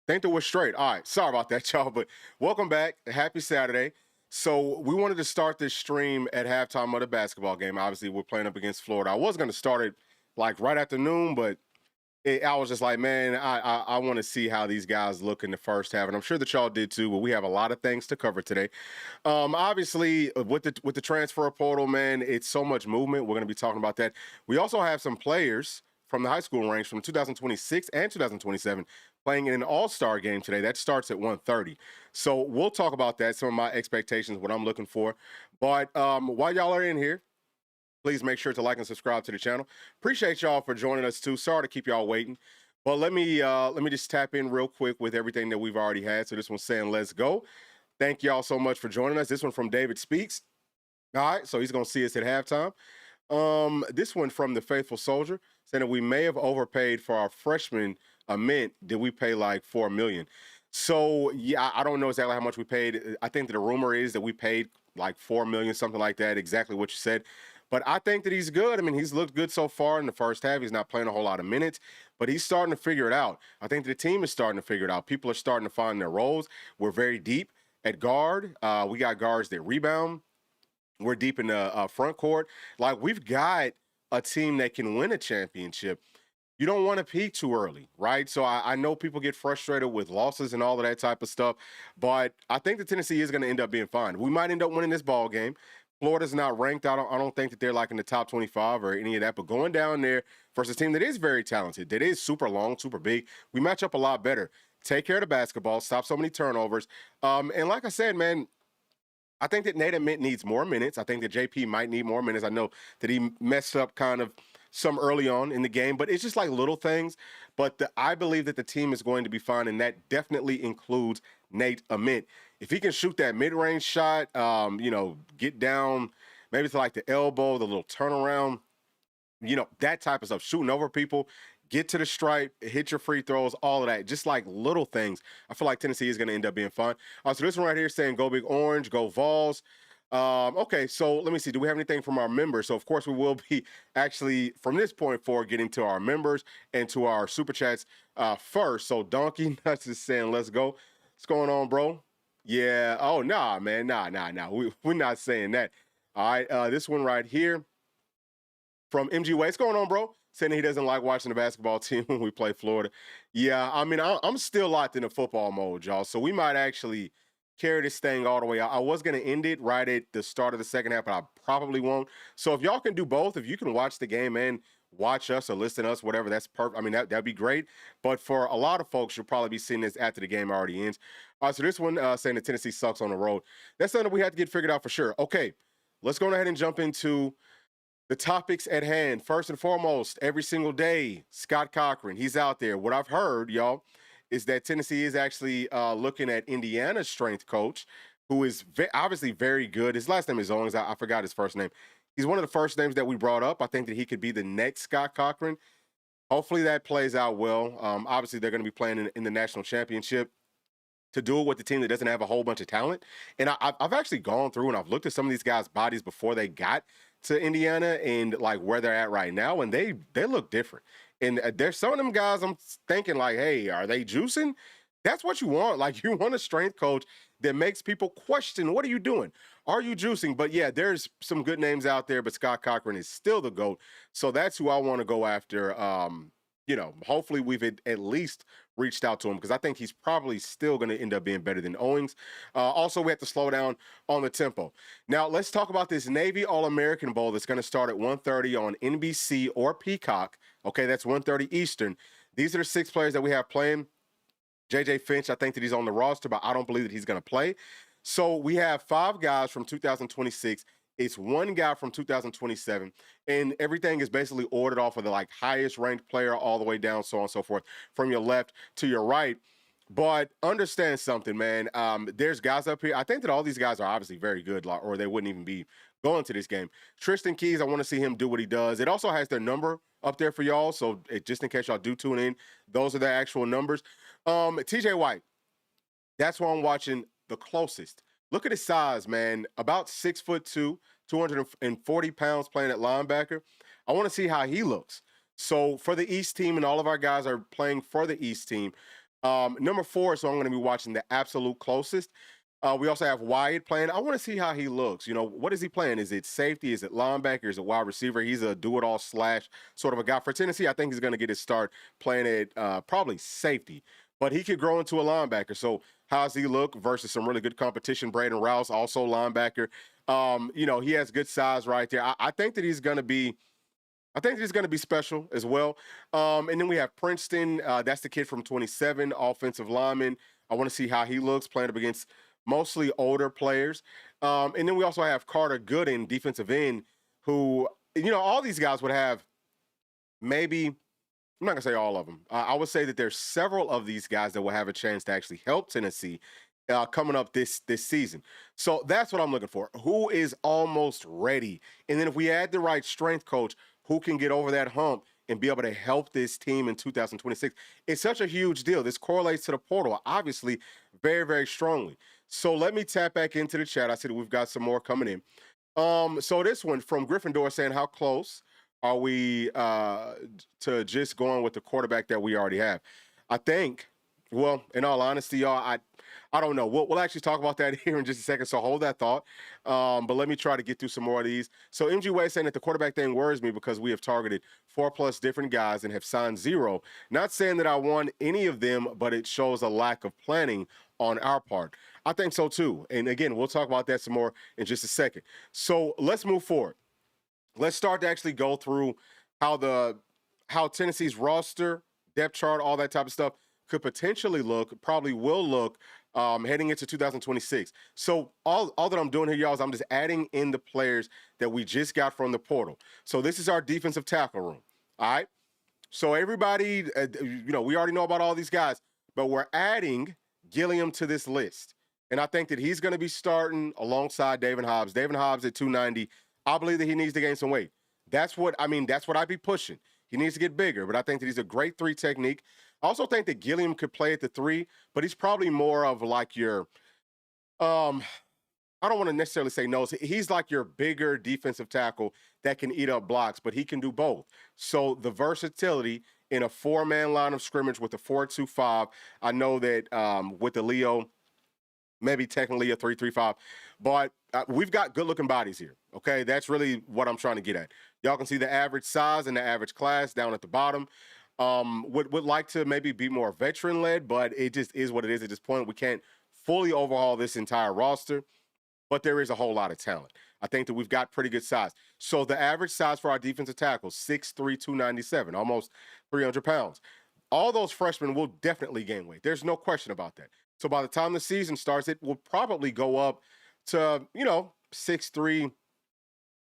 Think that we're straight. All right. Sorry about that, y'all. But welcome back. Happy Saturday. So we wanted to start this stream at halftime of the basketball game. Obviously, we're playing up against Florida. I was going to start it like right after noon, but I was just like, man, I want to see how these guys look in the first half, and I'm sure that y'all did too. But we have a lot of things to cover today. Obviously, with the transfer portal, man, it's so much movement. We're going to be talking about that. We also have some players from the high school ranks from 2026 and 2027 playing in an all-star game today. That starts at 1:30. So we'll talk about that, some of my expectations, what I'm looking for. But while y'all are in here, please make sure to like and subscribe to the channel. Appreciate y'all for joining us too. Sorry to keep y'all waiting. But let me just tap in real quick with everything that we've already had. So this one's saying let's go. Thank y'all so much for joining us. This one from David Speaks. All right, so he's gonna see us at halftime. This one from the Faithful Soldier saying that we may have overpaid for our freshman mint. Did we pay like $4 million? So yeah, I don't know exactly how much we paid. I think that the rumor is that we paid like $4 million, something like that. Exactly what you said. But I think that he's good. I mean, he's looked good so far in the first half. He's not playing a whole lot of minutes, but he's starting to figure it out. I think the team is starting to figure it out. People are starting to find their roles. We're very deep at guard. We got guards that rebound. We're deep in the front court. Like, we've got a team that can win a championship. You don't want to peak too early, right? So I know people get frustrated with losses and all of that type of stuff, but I think the Tennessee is going to end up being fine. We might end up winning this ball game. Florida's not ranked. I don't think that they're like in the top 25 or any of that, but going down there versus a team that is very talented, that is super long, super big, we match up a lot better. Take care of the basketball, stop so many turnovers. And like I said, man, I think that Nate Mint needs more minutes. I think that JP might need more minutes. I know that he messed up kind of some early on in the game, but it's just like little things. But I believe that the team is going to be fine, and that definitely includes Nate Mint. If he can shoot that mid-range shot, get down maybe to like the elbow, the little turnaround, that type of stuff, shooting over people, get to the stripe, hit your free throws, all of that, just like little things. I feel like Tennessee is going to end up being fun. So this one right here saying go Big Orange, go Vols. Okay, so let me see. Do we have anything from our members? So, of course, we will be actually, from this point forward, getting to our members and to our super chats first. So, Donkey Nuts is saying, let's go. What's going on, bro? Yeah. Oh, nah, man. Nah. We're not saying that. All right. This one right here from MG Way. What's going on, bro? Saying he doesn't like watching the basketball team when we play Florida. Yeah, I mean, I'm still locked in the football mode, y'all. So we might actually carry this thing all the way. I was going to end it right at the start of the second half, but I probably won't. So if y'all can do both, if you can watch the game and watch us or listen to us, whatever, that's perfect. I mean, that'd be great. But for a lot of folks, you'll probably be seeing this after the game already ends. All right, so this one saying that Tennessee sucks on the road. That's something we have to get figured out for sure. Okay, let's go ahead and jump into the topics at hand. First and foremost, every single day, Scott Cochran, he's out there. What I've heard, y'all, is that Tennessee is actually looking at Indiana's strength coach, who is obviously very good. His last name is Owens. I forgot his first name. He's one of the first names that we brought up. I think that he could be the next Scott Cochran. Hopefully that plays out well. Obviously, they're going to be playing in the national championship. To do it with the team that doesn't have a whole bunch of talent. And I've actually gone through and I've looked at some of these guys' bodies before they got to Indiana and like where they're at right now, and they look different. And there's some of them guys I'm thinking like, hey, are they juicing? That's what you want. Like, you want a strength coach that makes people question, what are you doing? Are you juicing? But yeah, there's some good names out there, but Scott Cochran is still the GOAT. So that's who I want to go after. Hopefully we've at least reached out to him because I think he's probably still going to end up being better than Owings. Also, we have to slow down on the tempo. Now, let's talk about this Navy All-American Bowl that's going to start at 1:30 on NBC or Peacock. Okay, that's 1:30 Eastern. These are the 6 players that we have playing. J.J. Finch, I think that he's on the roster, but I don't believe that he's going to play. So we have 5 guys from 2026. It's 1 guy from 2027, and everything is basically ordered off of the like highest ranked player all the way down, so on and so forth, from your left to your right. But understand something, man. There's guys up here. I think that all these guys are obviously very good, or they wouldn't even be going to this game. Tristan Keys, I want to see him do what he does. It also has their number up there for y'all, so just in case y'all do tune in, those are their actual numbers. TJ White, that's who I'm watching the closest. Look at his size, man. About 6'2", 240 pounds playing at linebacker. I want to see how he looks. So for the East team, and all of our guys are playing for the East team, Number 4, so I'm going to be watching the absolute closest. We also have Wyatt playing. I want to see how he looks. What is he playing? Is it safety? Is it linebacker? Is it wide receiver? He's a do-it-all slash sort of a guy. For Tennessee, I think he's going to get his start playing at probably safety. But he could grow into a linebacker. So how's he look versus some really good competition? Braden Rouse, also linebacker. He has good size right there. I think that he's going to be I think he's going to be special as well. And then we have Princeton. That's the kid from 27, offensive lineman. I want to see how he looks playing up against mostly older players. And then we also have Carter Gooden, defensive end, who, all these guys would have maybe, I'm not going to say all of them. I would say that there's several of these guys that will have a chance to actually help Tennessee coming up this season. So that's what I'm looking for. Who is almost ready? And then if we add the right strength coach, who can get over that hump and be able to help this team in 2026? It's such a huge deal. This correlates to the portal, obviously, very, very strongly. So let me tap back into the chat. I said we've got some more coming in. So this one from Gryffindor saying, how close are we to just going with the quarterback that we already have? I think, well, in all honesty, y'all, I don't know. We'll actually talk about that here in just a second, so hold that thought. But let me try to get through some more of these. So MG Way saying that the quarterback thing worries me because we have targeted 4+ different guys and have signed 0. Not saying that I want any of them, but it shows a lack of planning on our part. I think so too. And again, we'll talk about that some more in just a second. So let's move forward. Let's start to actually go through how Tennessee's roster, depth chart, all that type of stuff could potentially look, probably will look, heading into 2026. So all that I'm doing here, y'all, is I'm just adding in the players that we just got from the portal. So this is our defensive tackle room. All right. So everybody, we already know about all these guys, but we're adding Gilliam to this list. And I think that he's going to be starting alongside David Hobbs. David Hobbs at 290. I believe that he needs to gain some weight. That's what I'd be pushing. He needs to get bigger, but I think that he's a great 3 technique. I also think that Gilliam could play at the 3, but he's probably more of like your, I don't want to necessarily say nose. He's like your bigger defensive tackle that can eat up blocks, but he can do both. So the versatility in a 4-man line of scrimmage with a 4-2-5. I know that with the Leo, maybe technically a 3-3-5, but we've got good-looking bodies here, okay? That's really what I'm trying to get at. Y'all can see the average size and the average class down at the bottom. Would like to maybe be more veteran-led, but it just is what it is at this point. We can't fully overhaul this entire roster, but there is a whole lot of talent. I think that we've got pretty good size. So the average size for our defensive tackles, 6'3", 297, almost 300 pounds. All those freshmen will definitely gain weight. There's no question about that. So by the time the season starts, it will probably go up to, 6'3",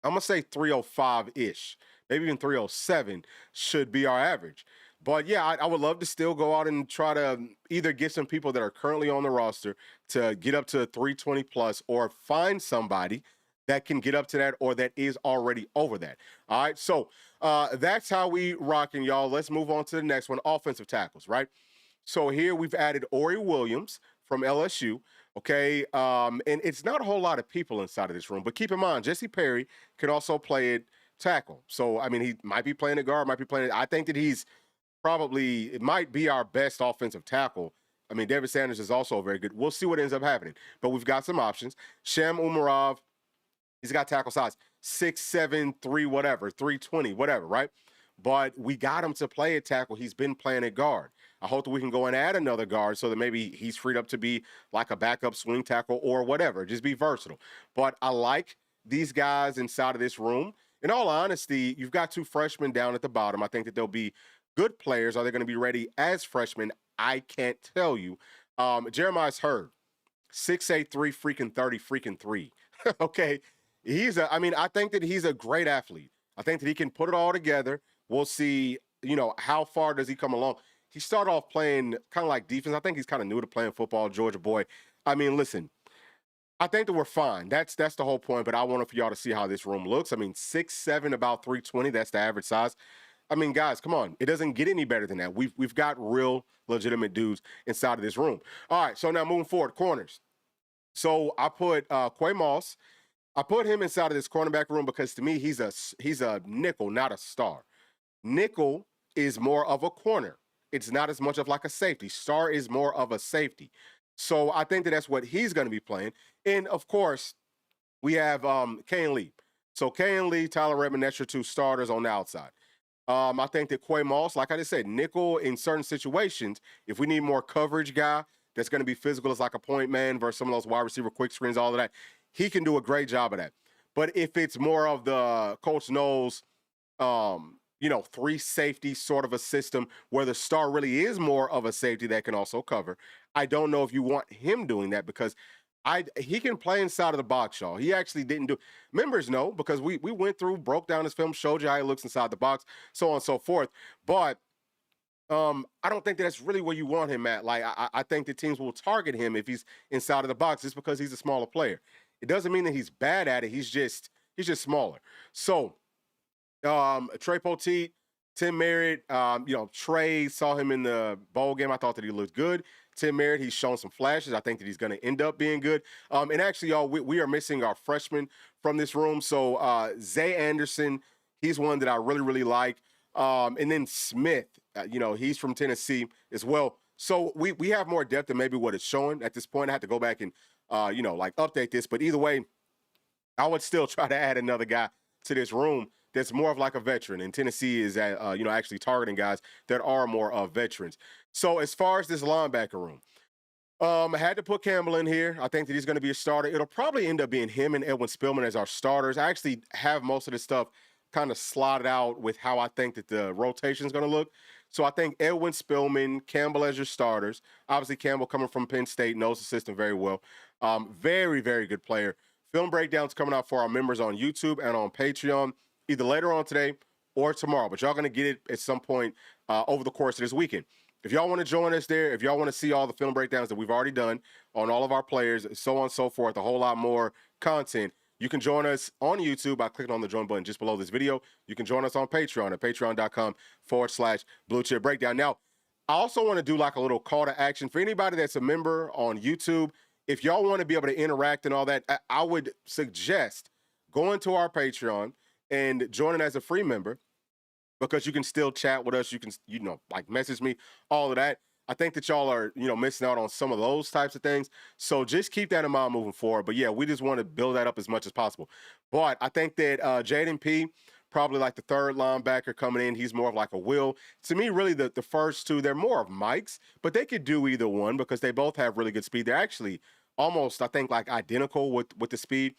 I'm going to say 305-ish. Maybe even 307 should be our average. But yeah, I would love to still go out and try to either get some people that are currently on the roster to get up to 320 plus, or find somebody that can get up to that or that is already over that. All right, so that's how we rocking, y'all. Let's move on to the next one, offensive tackles, right? So here we've added Ori Williams from LSU, okay? And it's not a whole lot of people inside of this room, but keep in mind, Jesse Perry can also play at tackle. So, I mean, he might be playing at guard, might be playing I think that it might be our best offensive tackle. I mean, David Sanders is also very good. We'll see what ends up happening. But we've got some options. Sham Umarov, he's got tackle size, 6'7", 320, whatever, right? But we got him to play at tackle. He's been playing at guard. I hope that we can go and add another guard so that maybe he's freed up to be like a backup swing tackle or whatever. Just be versatile. But I like these guys inside of this room. In all honesty, you've got 2 freshmen down at the bottom. I think that they'll be good players. Are they going to be ready as freshmen? I can't tell you. Jeremiah's Hurd, 6'8", 3 okay. I think that he's a great athlete. I think that he can put it all together. We'll see, how far does he come along? He started off playing kind of like defense. I think he's kind of new to playing football, Georgia boy. I mean, listen, I think that we're fine. That's the whole point, but I want for y'all to see how this room looks. I mean, 6'7", about 320, that's the average size. I mean, guys, come on. It doesn't get any better than that. We've got real legitimate dudes inside of this room. All right, so now moving forward, corners. So I put Quay Moss. I put him inside of this cornerback room because to me, he's a nickel, not a star. Nickel is more of a corner. it's not as much of like a safety. Star is more of a safety. So I think that that's what he's going to be playing. And of course, we have Kane Lee. So Kane Lee, Tyler Redmond, that's your two starters on the outside. I think that Quay Moss, like I just said, nickel in certain situations, if we need more coverage guy that's going to be physical as like a point man versus some of those wide receiver quick screens, all of that, he can do a great job of that. But if it's more of the Coach knows, three safety sort of a system where the star really is more of a safety that can also cover, I don't know if you want him doing that because he can play inside of the box, y'all. He actually didn't do. Members know because we went through, broke down his film, showed you how he looks inside the box, so on and so forth. But I don't think that's really where you want him at. Like I think the teams will target him if he's inside of the box just because he's a smaller player. It doesn't mean that he's bad at it. He's just smaller. So Trey Poteet, Tim Merritt, Trey saw him in the bowl game. I thought that he looked good. Tim Merritt, he's shown some flashes. I think that he's going to end up being good. And actually, y'all, we are missing our freshman from this room. So Zay Anderson, he's one that I really, really like. And then Smith, he's from Tennessee as well. So we have more depth than maybe what it's showing at this point. I have to go back and, update this. But either way, I would still try to add another guy to this room that's more of like a veteran. And Tennessee is, actually targeting guys that are more veterans. So as far as this linebacker room, I had to put Campbell in here. I think that he's going to be a starter. It'll probably end up being him and Edwin Spillman as our starters. I actually have most of this stuff kind of slotted out with how I think that the rotation is going to look. So I think Edwin Spillman, Campbell as your starters. Obviously, Campbell coming from Penn State, knows the system very well. Very, very good player. Film breakdowns coming out for our members on YouTube and on Patreon, either later on today or tomorrow. But y'all going to get it at some point over the course of this weekend. If y'all want to join us there, if y'all want to see all the film breakdowns that we've already done on all of our players, so on and so forth, a whole lot more content, you can join us on YouTube by clicking on the join button just below this video. You can join us on Patreon at patreon.com/Bluechip Breakdown. Now, I also want to do like a little call to action for anybody that's a member on YouTube. If y'all want to be able to interact and all that, I would suggest going to our Patreon and joining as a free member, because you can still chat with us. You can, message me, all of that. I think that y'all are, missing out on some of those types of things. So just keep that in mind moving forward. But yeah, we just want to build that up as much as possible. But I think that Jaden P, probably like the third linebacker coming in, he's more of like a Will. To me, really, the first two, they're more of Mike's, but they could do either one because they both have really good speed. They're actually almost, I think, like identical with the speed.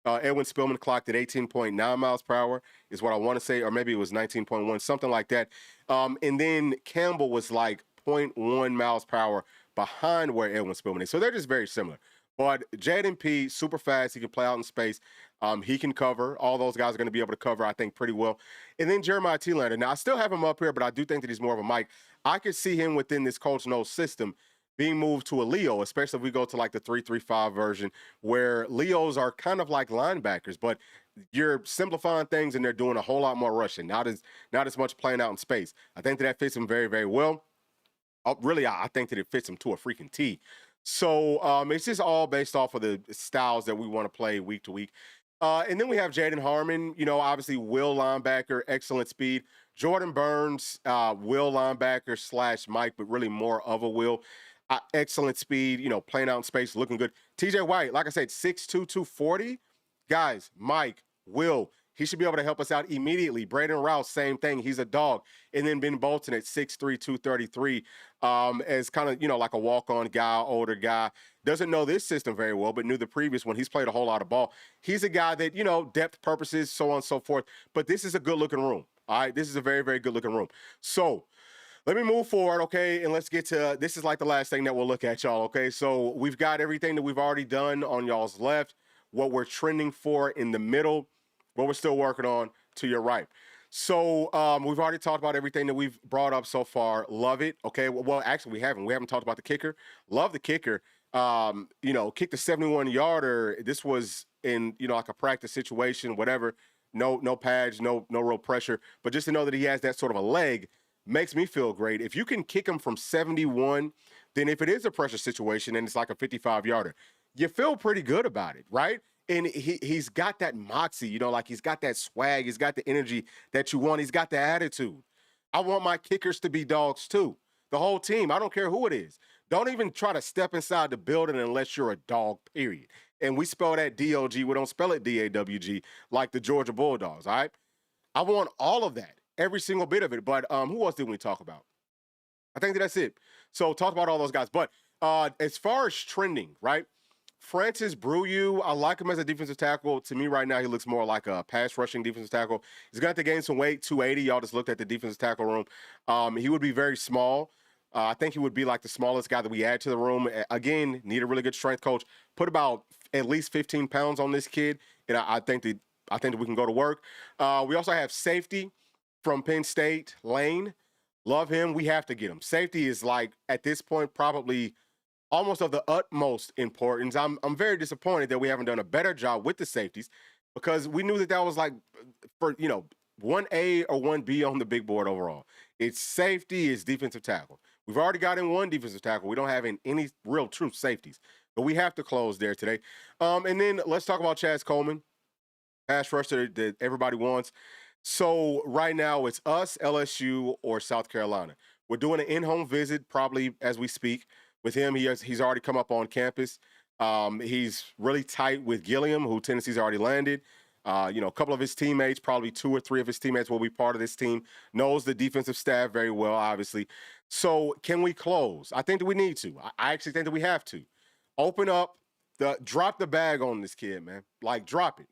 Edwin Spillman clocked at 18.9 miles per hour is what I want to say, or maybe it was 19.1, something like that. And then Campbell was like 0.1 miles per hour behind where Edwin Spillman is. So they're just very similar. But Jaden P, super fast. He can play out in space. He can cover. All those guys are going to be able to cover, I think, pretty well. And then Jeremiah T-Lander. Now, I still have him up here, but I do think that he's more of a Mike. I could see him within this Coach Knows system being moved to a Leo, especially if we go to like the 3-3-5 version, where Leos are kind of like linebackers, but you're simplifying things and they're doing a whole lot more rushing, not as much playing out in space. I think that fits him very, very well. Really, I think that it fits him to a freaking T. So it's just all based off of the styles that we want to play week to week. And then we have Jaden Harmon, obviously Will linebacker, excellent speed. Jordan Burns, Will linebacker / Mike, but really more of a Will. Excellent speed, playing out in space, looking good. TJ White, like I said, 6'2", 240. Guys, Mike, Will, he should be able to help us out immediately. Braden Rouse, same thing. He's a dog. And then Ben Bolton at 6'3", 233, as kind of, like a walk-on guy, older guy. Doesn't know this system very well, but knew the previous one. He's played a whole lot of ball. He's a guy that, depth purposes, so on and so forth. But this is a good-looking room, all right? This is a very, very good-looking room. So let me move forward, okay, and let's get to, this is like the last thing that we'll look at, y'all, okay? So we've got everything that we've already done on y'all's left, what we're trending for in the middle, what we're still working on to your right. So we've already talked about everything that we've brought up so far. Love it, okay? Well, actually, we haven't. We haven't talked about the kicker. Love the kicker. Kicked the 71-yarder. This was in, like a practice situation, whatever. No pads, no real pressure. But just to know that he has that sort of a leg makes me feel great. If you can kick him from 71, then if it is a pressure situation and it's like a 55-yarder, you feel pretty good about it, right? And he's got that moxie, like he's got that swag. He's got the energy that you want. He's got the attitude. I want my kickers to be dogs too. The whole team. I don't care who it is. Don't even try to step inside the building unless you're a dog, period. And we spell that D-O-G. We don't spell it D-A-W-G like the Georgia Bulldogs, all right? I want all of that, every single bit of it. But who else did we talk about? I think that's it. So talk about all those guys. But as far as trending, right? Francis Brouillou, I like him as a defensive tackle. To me right now, he looks more like a pass rushing defensive tackle. He's got to gain some weight, 280. Y'all just looked at the defensive tackle room. He would be very small. I think he would be like the smallest guy that we add to the room. Again, need a really good strength coach. Put about at least 15 pounds on this kid, and I think that we can go to work. We also have safety from Penn State, Lane. Love him. We have to get him. Safety is like, at this point, probably almost of the utmost importance. I'm very disappointed that we haven't done a better job with the safeties, because we knew that was like, for 1A or 1B on the big board overall. It's safety, it's defensive tackle. We've already got in one defensive tackle. We don't have any real true safeties, but we have to close there today. And then let's talk about Chaz Coleman, pass rusher that everybody wants. So right now it's us, LSU, or South Carolina. We're doing an in-home visit probably as we speak with him. He's already come up on campus. He's really tight with Gilliam, who Tennessee's already landed. A couple of his teammates, probably 2 or 3 of his teammates will be part of this team. Knows the defensive staff very well, obviously. So can we close? I think that we need to. I actually think that we have to. Open up, drop the bag on this kid, man. Like, drop it.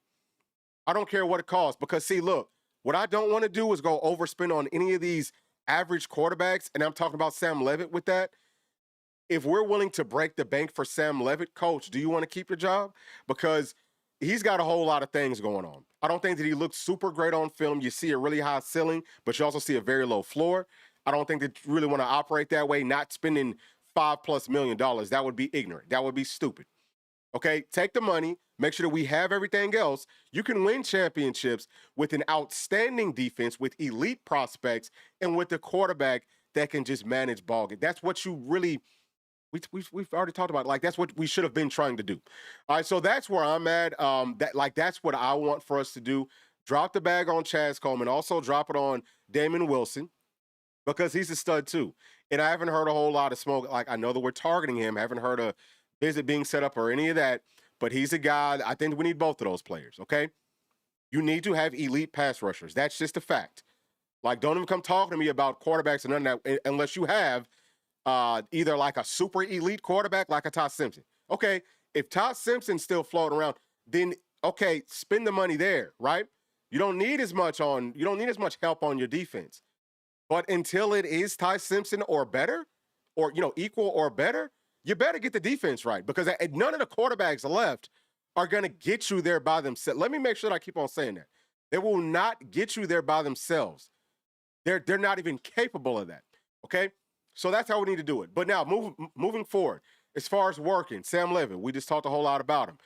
I don't care what it costs, because, see, look, what I don't want to do is go overspend on any of these average quarterbacks, and I'm talking about Sam Levitt with that. If we're willing to break the bank for Sam Levitt, coach, do you want to keep your job? Because he's got a whole lot of things going on. I don't think that he looks super great on film. You see a really high ceiling, but you also see a very low floor. I don't think that you really want to operate that way, not spending $5+ million. That would be ignorant. That would be stupid. Okay, take the money, make sure that we have everything else. You can win championships with an outstanding defense, with elite prospects, and with a quarterback that can just manage ball game. That's what you really, we've already talked about. Like, that's what we should have been trying to do. All right, so that's where I'm at. That's what I want for us to do. Drop the bag on Chaz Coleman. Also drop it on Damon Wilson, because he's a stud too. And I haven't heard a whole lot of smoke. Like, I know that we're targeting him. I haven't heard a visit being set up or any of that, but he's a guy. I think we need both of those players, okay? You need to have elite pass rushers. That's just a fact. Like, don't even come talking to me about quarterbacks and none of that unless you have either like a super elite quarterback like a Todd Simpson. Okay, if Todd Simpson's still floating around, then okay, spend the money there, right? You don't need as much help on your defense. But until it is Ty Simpson or better, or equal or better, you better get the defense right, because none of the quarterbacks left are going to get you there by themselves. Let me make sure that I keep on saying that. They will not get you there by themselves. They're not even capable of that, okay? So that's how we need to do it. But now, moving forward, as far as working, Sam Levitt, we just talked a whole lot about him.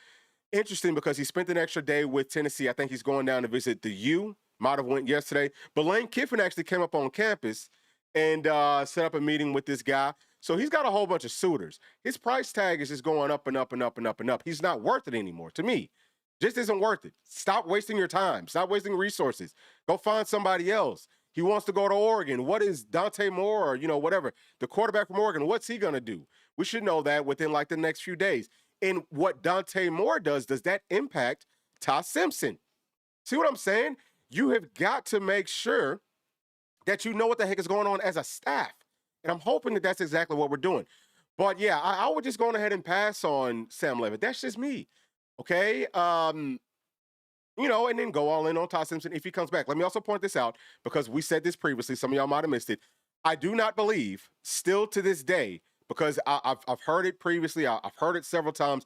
Interesting, because he spent an extra day with Tennessee. I think he's going down to visit the U. Might have went yesterday. But Lane Kiffin actually came up on campus and set up a meeting with this guy. So he's got a whole bunch of suitors. His price tag is just going up and up and up and up and up. He's not worth it anymore, to me. Just isn't worth it. Stop wasting your time. Stop wasting resources. Go find somebody else. He wants to go to Oregon. What is Dante Moore, or, whatever, the quarterback from Oregon, what's he going to do? We should know that within, like, the next few days. And what Dante Moore does that impact Ty Simpson? See what I'm saying? You have got to make sure that you know what the heck is going on as a staff. And I'm hoping that that's exactly what we're doing. But, yeah, I would just go ahead and pass on Sam Levitt. That's just me, okay? And then go all in on Todd Simpson if he comes back. Let me also point this out, because we said this previously. Some of y'all might have missed it. I do not believe, still to this day, because I've heard it previously, I've heard it several times,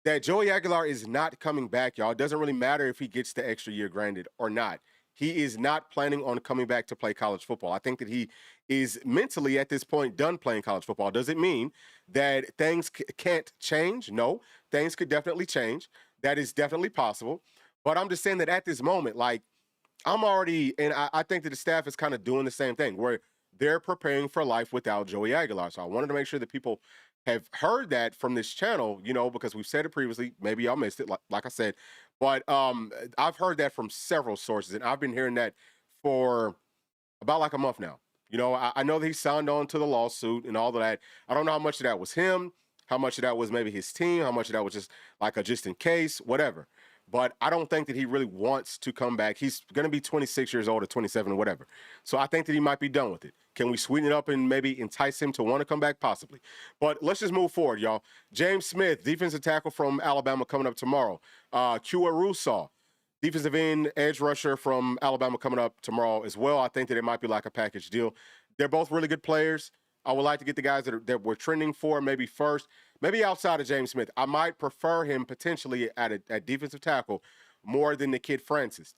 that Joey Aguilar is not coming back, y'all. It doesn't really matter if he gets the extra year granted or not. He is not planning on coming back to play college football. I think that he is mentally at this point done playing college football. Does it mean that things can't change? No, things could definitely change. That is definitely possible. But I'm just saying that at this moment, like, I'm already, and I think that the staff is kind of doing the same thing, where they're preparing for life without Joey Aguilar. So I wanted to make sure that people have heard that from this channel, because we've said it previously. Maybe y'all missed it, like I said. But I've heard that from several sources, and I've been hearing that for about like a month now. You know, I know that he signed on to the lawsuit and all of that. I don't know how much of that was him, how much of that was maybe his team, how much of that was just like a just in case, whatever. But I don't think that he really wants to come back. He's going to be 26 years old or 27 or whatever. So I think that he might be done with it. Can we sweeten it up and maybe entice him to want to come back? Possibly. But let's just move forward, y'all. James Smith, defensive tackle from Alabama, coming up tomorrow. Kua Rusaw, defensive end, edge rusher from Alabama, coming up tomorrow as well. I think that it might be like a package deal. They're both really good players. I would like to get the guys that we're trending for maybe first, maybe outside of James Smith. I might prefer him potentially at defensive tackle more than the kid Francis.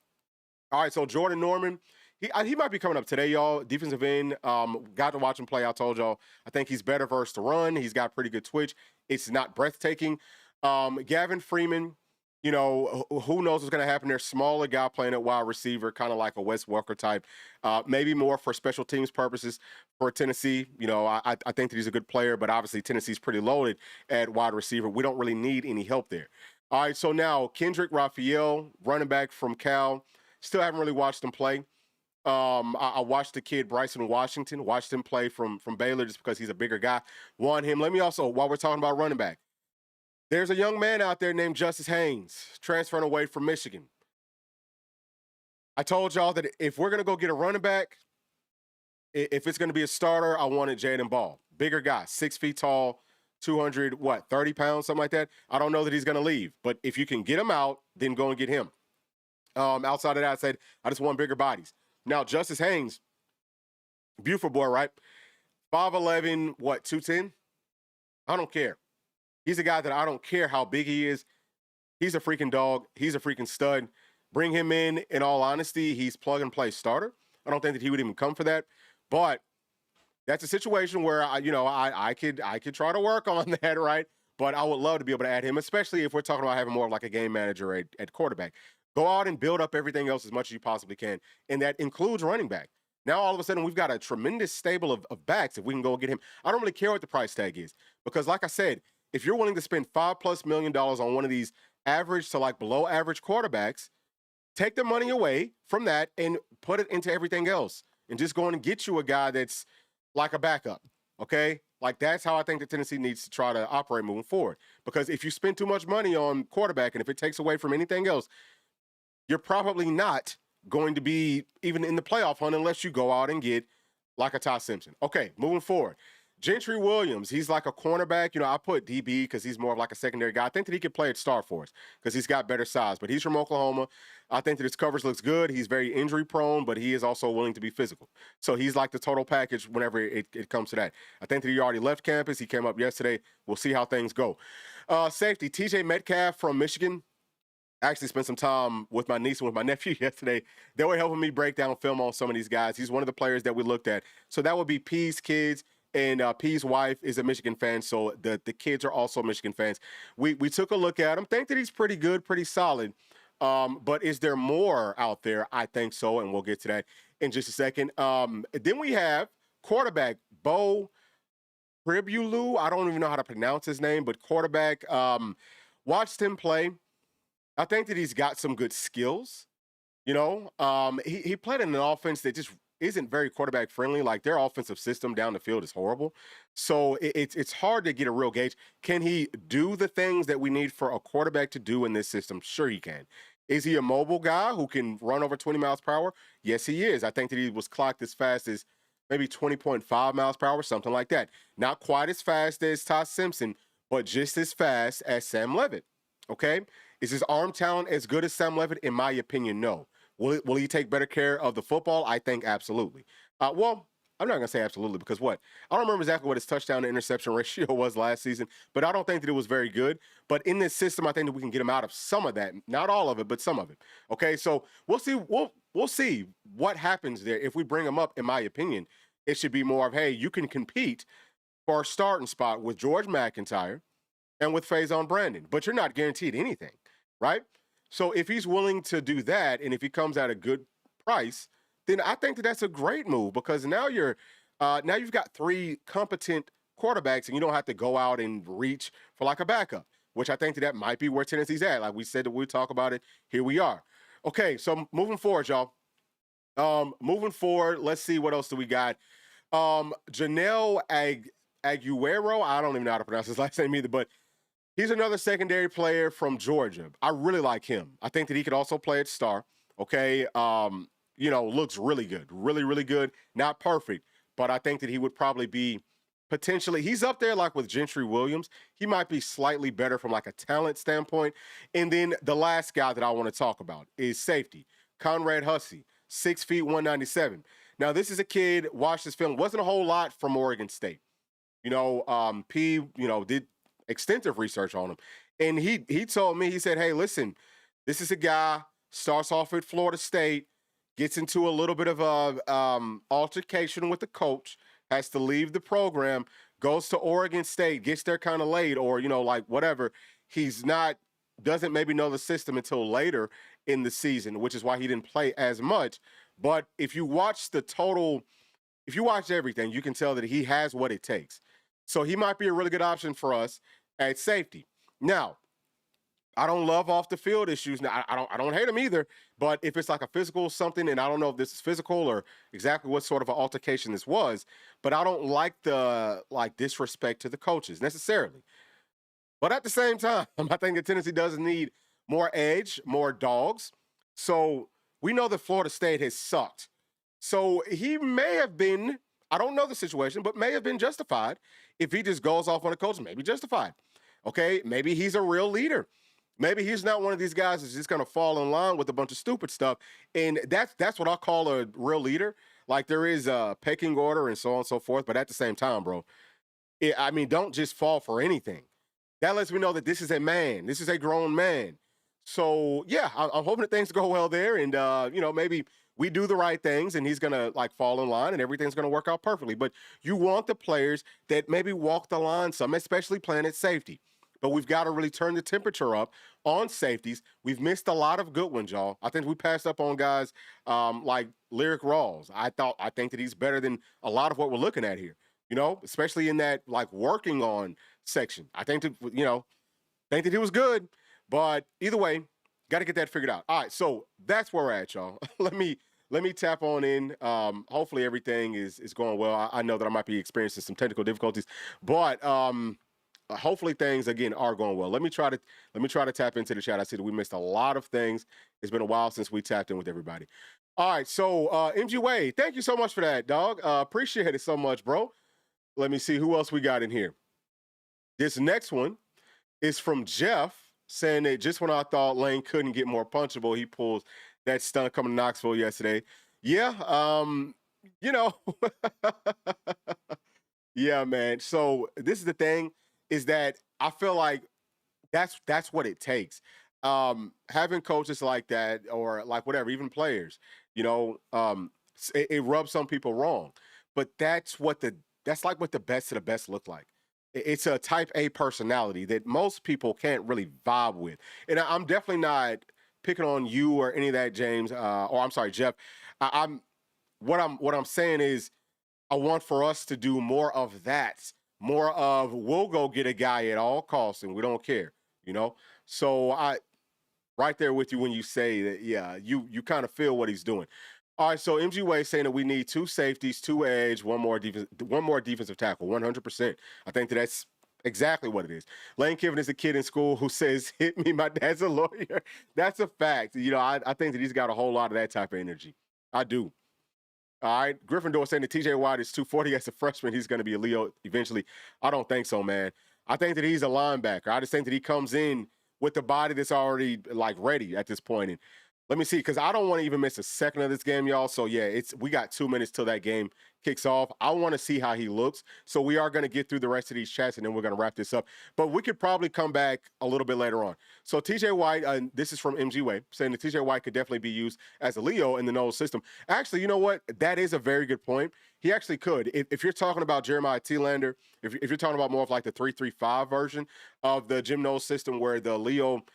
All right, so Jordan Norman, he might be coming up today, y'all. Defensive end, got to watch him play. I told y'all, I think he's better versed to run. He's got pretty good twitch. It's not breathtaking. Gavin Freeman, you know, who knows what's going to happen there? Smaller guy playing at wide receiver, kind of like a Wes Welker type. Maybe more for special teams purposes for Tennessee. You know, I think that he's a good player, but obviously Tennessee's pretty loaded at wide receiver. We don't really need any help there. All right, so now Kendrick Raphael, running back from Cal. Still haven't really watched him play. I watched the kid Bryson Washington, watched him play from Baylor just because he's a bigger guy. Want him. Let me also, while we're talking about running back, there's a young man out there named Justice Haynes, transferring away from Michigan. I told y'all that if we're going to go get a running back, if it's going to be a starter, I wanted Jaden Ball. Bigger guy, 6 feet tall, 30 pounds, something like that. I don't know that he's going to leave. But if you can get him out, then go and get him. Outside of that, I said, I just want bigger bodies. Now, Justice Haynes, beautiful boy, right? 5'11", 210? I don't care. He's a guy that I don't care how big he is. He's a freaking dog. He's a freaking stud. Bring him in all honesty, he's plug-and-play starter. I don't think that he would even come for that. But that's a situation where, I could try to work on that, right? But I would love to be able to add him, especially if we're talking about having more of like a game manager at quarterback. Go out and build up everything else as much as you possibly can, and that includes running back. Now, all of a sudden, we've got a tremendous stable of backs if we can go get him. I don't really care what the price tag is because, like I said, if you're willing to spend $5+ million on one of these average to like below average quarterbacks, take the money away from that and put it into everything else and just go and get you a guy that's like a backup, okay? Like that's how I think that Tennessee needs to try to operate moving forward. Because if you spend too much money on quarterback and if it takes away from anything else, you're probably not going to be even in the playoff hunt unless you go out and get like a Ty Simpson. Okay, moving forward. Gentry Williams, he's like a cornerback. You know, I put DB because he's more of like a secondary guy. I think that he could play at star for us because he's got better size. But he's from Oklahoma. I think that his coverage looks good. He's very injury prone, but he is also willing to be physical. So he's like the total package whenever it comes to that. I think that he already left campus. He came up yesterday. We'll see how things go. Safety, TJ Metcalf from Michigan. I actually spent some time with my niece and with my nephew yesterday. They were helping me break down film on some of these guys. He's one of the players that we looked at. So that would be P's kids. And P's wife is a Michigan fan, so the kids are also Michigan fans. We took a look at him. Think that he's pretty good, pretty solid. But is there more out there? I think so, and we'll get to that in just a second. Then we have quarterback Bo Pribulu. I don't even know how to pronounce his name, but quarterback. Watched him play. I think that he's got some good skills. You know, he played in an offense that just isn't very quarterback friendly. Like their offensive system down the field is horrible. So it's hard to get a real gauge. Can he do the things that we need for a quarterback to do in this system? Sure he can. Is he a mobile guy who can run over 20 miles per hour? Yes, he is. I think that he was clocked as fast as maybe 20.5 miles per hour, something like that. Not quite as fast as Ty Simpson, but just as fast as Sam Levitt. Okay? Is his arm talent as good as Sam Levitt? In my opinion, no. Will he take better care of the football? I think absolutely. Well, I'm not going to say absolutely because what? I don't remember exactly what his touchdown to interception ratio was last season, but I don't think that it was very good. But in this system, I think that we can get him out of some of that. Not all of it, but some of it. Okay, so we'll see. We'll see what happens there. If we bring him up, in my opinion, it should be more of, hey, you can compete for a starting spot with George McIntyre and with Faison Brandon, but you're not guaranteed anything, right? So if he's willing to do that, and if he comes at a good price, then I think that that's a great move because now you've got 3 competent quarterbacks, and you don't have to go out and reach for like a backup, which I think that might be where Tennessee's at. Like we said that we'd talk about it. Here we are. Okay, so moving forward, y'all. Moving forward, let's see what else do we got. Janelle Aguero, I don't even know how to pronounce his last name either, but he's another secondary player from Georgia. I really like him. I think that he could also play at star. Okay. Looks really good. Really, really good. Not perfect, but I think that he would probably be potentially, he's up there like with Gentry Williams. He might be slightly better from like a talent standpoint. And then the last guy that I want to talk about is safety. Conrad Hussey, 6 feet, 197. Now, this is a kid, watched this film, wasn't a whole lot from Oregon State. Did extensive research on him. And he told me, he said, hey, listen, this is a guy, starts off at Florida State, gets into a little bit of a altercation with the coach, has to leave the program, goes to Oregon State, gets there kind of late, or, whatever. Doesn't maybe know the system until later in the season, which is why he didn't play as much. But if you watch everything, you can tell that he has what it takes. So he might be a really good option for us at safety. Now, I don't love off the field issues. Now, I don't hate him either. But if it's like a physical something, and I don't know if this is physical or exactly what sort of an altercation this was, but I don't like the disrespect to the coaches necessarily. But at the same time, I think that Tennessee does need more edge, more dogs. So we know that Florida State has sucked. So he may have been, I don't know the situation, but may have been justified if he just goes off on a coach, maybe justified. Okay, maybe he's a real leader. Maybe he's not one of these guys that's just going to fall in line with a bunch of stupid stuff. And that's what I call a real leader. Like there is a pecking order and so on and so forth. But at the same time, bro, don't just fall for anything. That lets me know that this is a man. This is a grown man. So, yeah, I'm hoping that things go well there. And, maybe we do the right things and he's going to fall in line and everything's going to work out perfectly. But you want the players that maybe walk the line some, especially playing at safety. But we've got to really turn the temperature up on safeties. We've missed a lot of good ones, y'all. I think we passed up on guys like Lyric Rawls. I think that he's better than a lot of what we're looking at here, especially in that working on section. I think that, think that he was good. But either way, got to get that figured out. All right, so that's where we're at, y'all. Let me tap on in. Hopefully everything is going well. I know that I might be experiencing some technical difficulties, but hopefully things again are going well. Let me try to tap into the chat. I see that we missed a lot of things. It's been a while since we tapped in with everybody. All right, so MG Wade, thank you so much for that, dog. Appreciate it so much, bro. Let me see who else we got in here. This next one is from Jeff, saying that just when I thought Lane couldn't get more punchable, he pulls that stunt coming to Knoxville yesterday. Yeah, yeah, man. So this is the thing, is that I feel like that's what it takes. Having coaches like that, or whatever, even players, it rubs some people wrong. But that's what the best of the best look like. It's a type A personality that most people can't really vibe with. And I'm definitely not picking on you or any of that, James, or I'm sorry, Jeff. What I'm saying is I want for us to do more of that, more of we'll go get a guy at all costs and we don't care, So I right there with you when you say that, yeah, you kind of feel what he's doing. All right, so MG Way saying that we need 2 safeties, 2 edge, one more defensive tackle, 100%. I think that's exactly what it is. Lane Kiffin is a kid in school who says, hit me, my dad's a lawyer. That's a fact. I think that he's got a whole lot of that type of energy. I do. All right, Gryffindor saying that TJ Watt is 240 as a freshman. He's going to be a Leo eventually. I don't think so, man. I think that he's a linebacker. I just think that he comes in with the body that's already ready at this point. And let me see, because I don't want to even miss a second of this game, y'all. So, yeah, we got 2 minutes till that game kicks off. I want to see how he looks. So we are going to get through the rest of these chats, and then we're going to wrap this up. But we could probably come back a little bit later on. So TJ White, this is from MG Way, saying that TJ White could definitely be used as a Leo in the nose system. Actually, you know what? That is a very good point. He actually could. If you're talking about Jeremiah Thielander, if you're talking about more of the 3-3-5 version of the Jim Knowles system where the Leo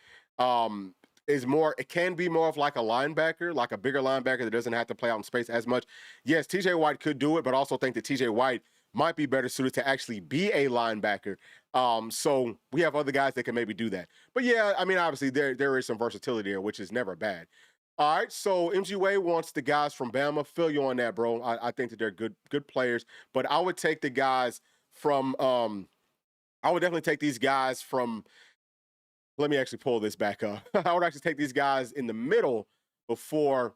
it can be more of a linebacker, like a bigger linebacker that doesn't have to play out in space as much. Yes, TJ White could do it, but also think that TJ White might be better suited to actually be a linebacker. So we have other guys that can maybe do that. But yeah, obviously there is some versatility there, which is never bad. All right, so MGWay wants the guys from Bama. Feel you on that, bro. I think that they're good players, but I would take the guys from. I would definitely take these guys from. Let me actually pull this back up. I would actually take these guys in the middle before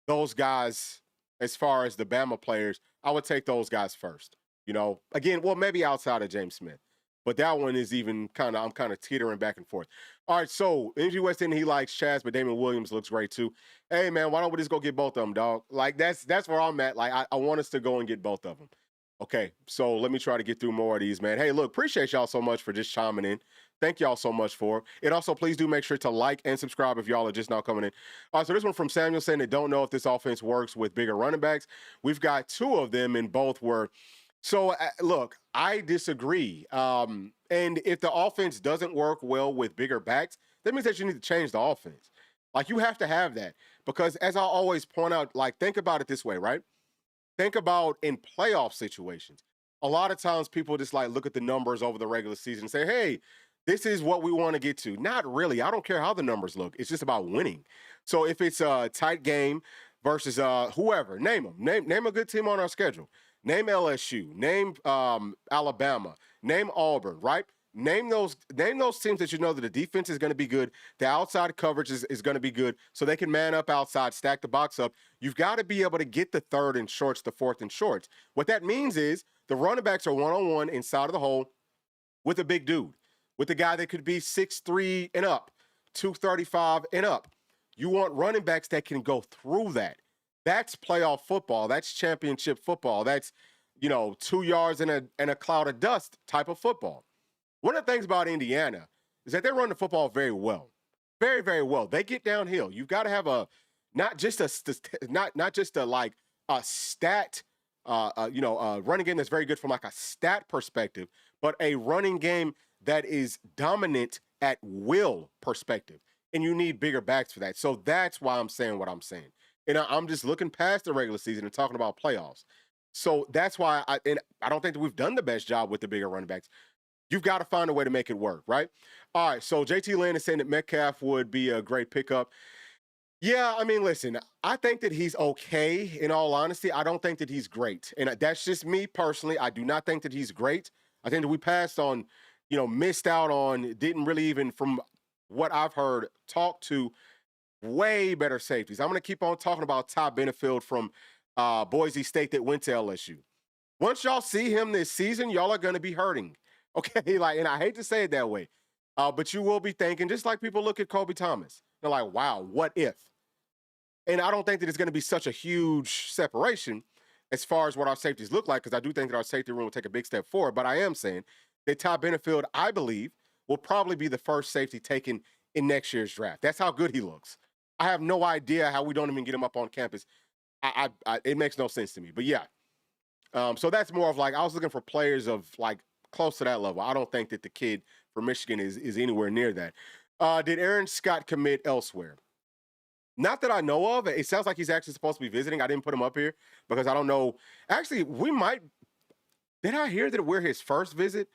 those guys, as far as the Bama players. I would take those guys first. Again, well, maybe outside of James Smith, but that one is even I'm kind of teetering back and forth. All right, so NG West End, he likes Chaz, but Damon Williams looks great too. Hey man, why don't we just go get both of them, dog? Like that's where I'm at. Like I want us to go and get both of them. Okay, so let me try to get through more of these, man. Hey, look, appreciate y'all so much for just chiming in. Thank y'all so much for it. And also, please do make sure to like and subscribe if y'all are just now coming in. All right, so this one from Samuel saying they don't know if this offense works with bigger running backs. We've got two of them, and both were. So, look, I disagree. And if the offense doesn't work well with bigger backs, that means that you need to change the offense. Like, you have to have that. Because as I always point out, like, think about it this way, right? Think about in playoff situations. A lot of times people just like look at the numbers over the regular season and say, hey, this is what we want to get to. Not really. I don't care how the numbers look. It's just about winning. So if it's a tight game versus whoever, name them. Name a good team on our schedule. Name LSU. Name Alabama. Name Auburn, right? Name those teams that you know that the defense is going to be good. The outside coverage is going to be good, so they can man up outside, stack the box up. You've got to be able to get the third and shorts, the fourth and shorts. What that means is the running backs are one-on-one inside of the hole with a big dude, with a guy that could be 6'3" and up, 235 and up. You want running backs that can go through that. That's playoff football. That's championship football. That's 2 yards in a cloud of dust type of football. One of the things about Indiana is that they run the football very well, very, very well. They get downhill. You've got to have not just a stat, running game that's very good from like a stat perspective, but a running game that is dominant at will perspective. And you need bigger backs for that. So that's why I'm saying what I'm saying. And I'm just looking past the regular season and talking about playoffs. So that's why I don't think that we've done the best job with the bigger running backs. You've got to find a way to make it work, right? All right, so JT Lynn is saying that Metcalf would be a great pickup. Yeah, I mean, listen, I think that he's okay, in all honesty. I don't think that he's great. And that's just me personally. I do not think that he's great. I think that we passed on, missed out on, didn't really even, from what I've heard, talk to way better safeties. I'm going to keep on talking about Ty Benefield from Boise State that went to LSU. Once y'all see him this season, y'all are going to be hurting. Okay, and I hate to say it that way, but you will be thinking, just like people look at Kobe Thomas. They're like, wow, what if? And I don't think that it's going to be such a huge separation as far as what our safeties look like, because I do think that our safety room will take a big step forward. But I am saying that Ty Benefield, I believe, will probably be the first safety taken in next year's draft. That's how good he looks. I have no idea how we don't even get him up on campus. It makes no sense to me. But yeah, so that's more of like, I was looking for players of like close to that level. I don't think that the kid from Michigan is anywhere near that. Did Aaron Scott commit elsewhere? Not that I know of. It sounds like he's actually supposed to be visiting. I didn't put him up here because I don't know. Actually, we might. Did I hear that we're his first visit?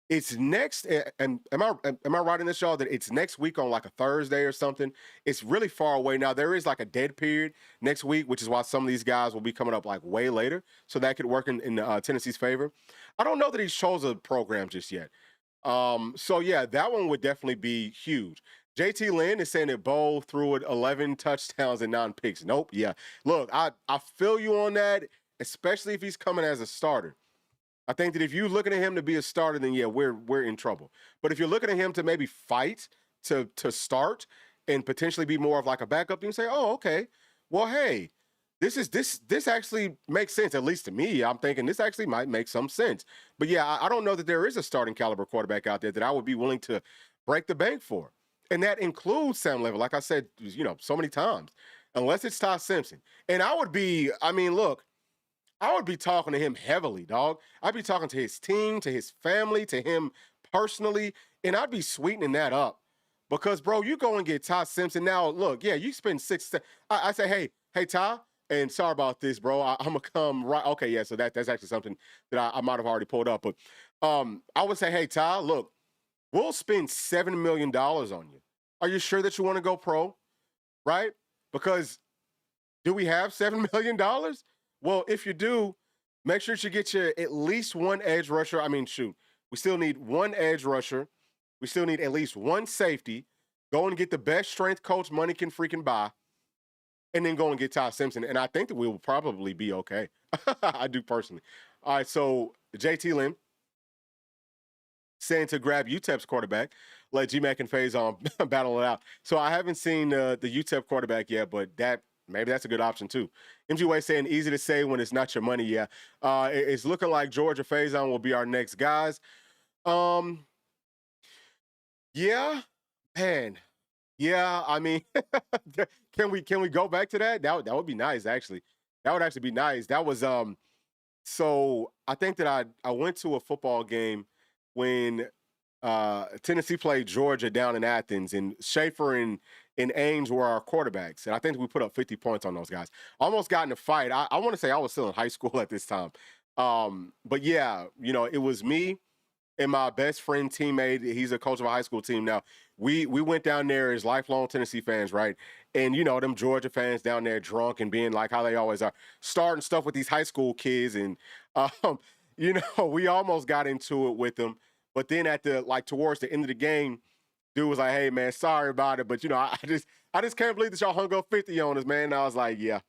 It's next, and am I right in this, y'all, that it's next week on like a Thursday or something? It's really far away. Now, there is like a dead period next week, which is why some of these guys will be coming up like way later. So that could work in Tennessee's favor. I don't know that he's chose a program just yet. So, yeah, that one would definitely be huge. JT Lynn is saying that Bo threw it 11 touchdowns and 9 picks. Nope, yeah. Look, I feel you on that, especially if he's coming as a starter. I think that if you're looking at him to be a starter, then yeah, we're in trouble. But if you're looking at him to maybe fight to start and potentially be more of like a backup, you can say, oh, okay, well, hey, this actually makes sense. At least to me, I'm thinking this actually might make some sense. But yeah, I don't know that there is a starting caliber quarterback out there that I would be willing to break the bank for, and that includes Sam Level. Like I said, so many times, unless it's Ty Simpson, and I would be talking to him heavily, dog. I'd be talking to his team, to his family, to him personally, and I'd be sweetening that up. Because, bro, you go and get Ty Simpson. Now, look, yeah, you spend I say, hey, Ty, and sorry about this, bro. I'm going to come right. Okay, yeah, so that's actually something that I might have already pulled up. But I would say, hey, Ty, look, we'll spend $7 million on you. Are you sure that you want to go pro? Right? Because do we have $7 million? Well, if you do, make sure you get you at least one edge rusher. I mean, shoot, we still need one edge rusher. We still need at least one safety. Go and get the best strength coach money can freaking buy, and then go and get Ty Simpson. And I think that we will probably be okay. I do personally. All right, so JT Lynn saying to grab UTEP's quarterback, let GMAC and Faison battle it out. So I haven't seen the UTEP quarterback yet, but maybe that's a good option too. MG Way saying easy to say when it's not your money. Yeah, it's looking like Georgia Faison will be our next guys. Yeah, man. Yeah, I mean, can we go back to that? That would be nice, actually. That would actually be nice. That was so I think that I went to a football game when Tennessee played Georgia down in Athens, and Schaefer and Ainge were our quarterbacks. And I think we put up 50 points on those guys. Almost got in a fight. I want to say I was still in high school at this time. But yeah, it was me and my best friend teammate. He's a coach of a high school team now. We went down there as lifelong Tennessee fans, right? And them Georgia fans down there drunk and being like how they always are, starting stuff with these high school kids. And we almost got into it with them. But then towards the end of the game, dude was like, "Hey man, sorry about it, but I just can't believe that y'all hung up 50 on us, man." And I was like, "Yeah,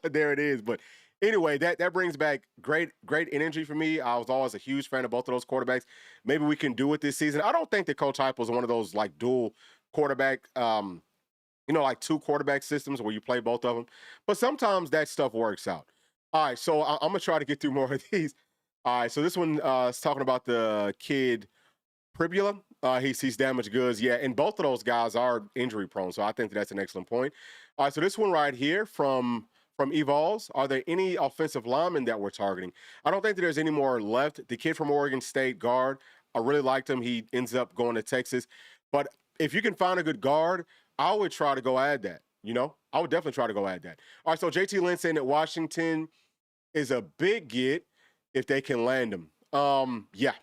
there it is." But anyway, that brings back great energy for me. I was always a huge fan of both of those quarterbacks. Maybe we can do it this season. I don't think that Coach Heupel is one of those like dual quarterback, like two quarterback systems where you play both of them. But sometimes that stuff works out. All right, so I'm gonna try to get through more of these. All right, so this one is talking about the kid Pribula. He's damaged goods, yeah, and both of those guys are injury prone, so I think that's an excellent point. All right, so this one right here from Vols, are there any offensive linemen that we're targeting? I don't think that there's any more left. The kid from Oregon State, guard, I really liked him. He ends up going to Texas, but if you can find a good guard, I would try to go add that. I would definitely try to go add that. All right, so JT Lynn saying that Washington is a big get if they can land him. Yeah.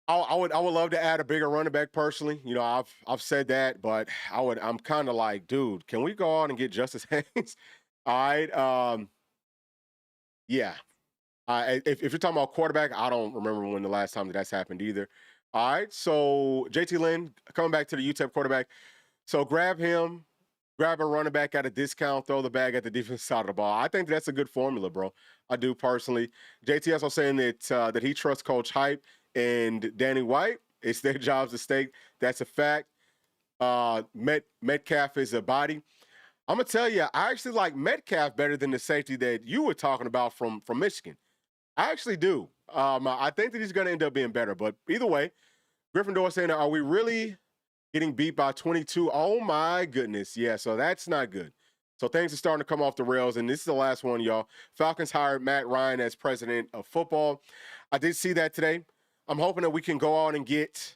I would love to add a bigger running back personally. I've said that, but I'm kind of like, dude, can we go out and get Justice Haynes? All right. Yeah. If you're talking about quarterback, I don't remember when the last time that's happened either. All right. So JT Lynn coming back to the UTEP quarterback. So grab him. Grab a running back at a discount, throw the bag at the defensive side of the ball. I think that's a good formula, bro. I do personally. JT also saying that he trusts Coach Hype and Danny White. It's their jobs at stake. That's a fact. Metcalf is a body. I'm going to tell you, I actually like Metcalf better than the safety that you were talking about from Michigan. I actually do. I think that he's going to end up being better. But either way, Gryffindor saying, are we really getting beat by 22? Oh, my goodness. Yeah, so that's not good. So things are starting to come off the rails, and this is the last one, y'all. Falcons hired Matt Ryan as president of football. I did see that today. I'm hoping that we can go on and get,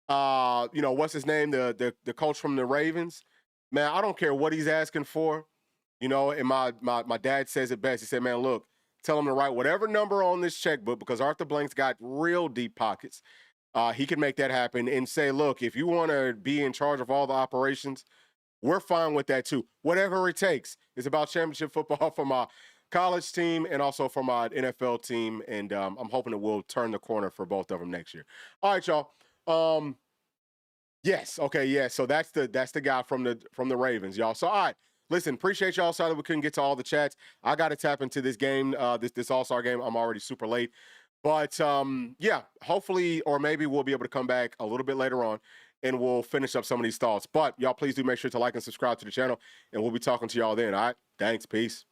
what's his name, the coach from the Ravens. Man, I don't care what he's asking for. And my dad says it best. He said, man, look, tell him to write whatever number on this checkbook because Arthur Blank's got real deep pockets. He can make that happen and say, look, if you want to be in charge of all the operations, we're fine with that too. Whatever it takes. It's about championship football for my college team and also for my NFL team. And I'm hoping that we'll turn the corner for both of them next year. All right, y'all. Yes. Okay. Yeah. So that's the guy from the Ravens, y'all. So, all right. Listen, appreciate y'all. Sorry that we couldn't get to all the chats. I got to tap into this game, this All-Star game. I'm already super late. But, yeah, hopefully or maybe we'll be able to come back a little bit later on and we'll finish up some of these thoughts. But y'all please do make sure to like and subscribe to the channel, and we'll be talking to y'all then. All right? Thanks. Peace.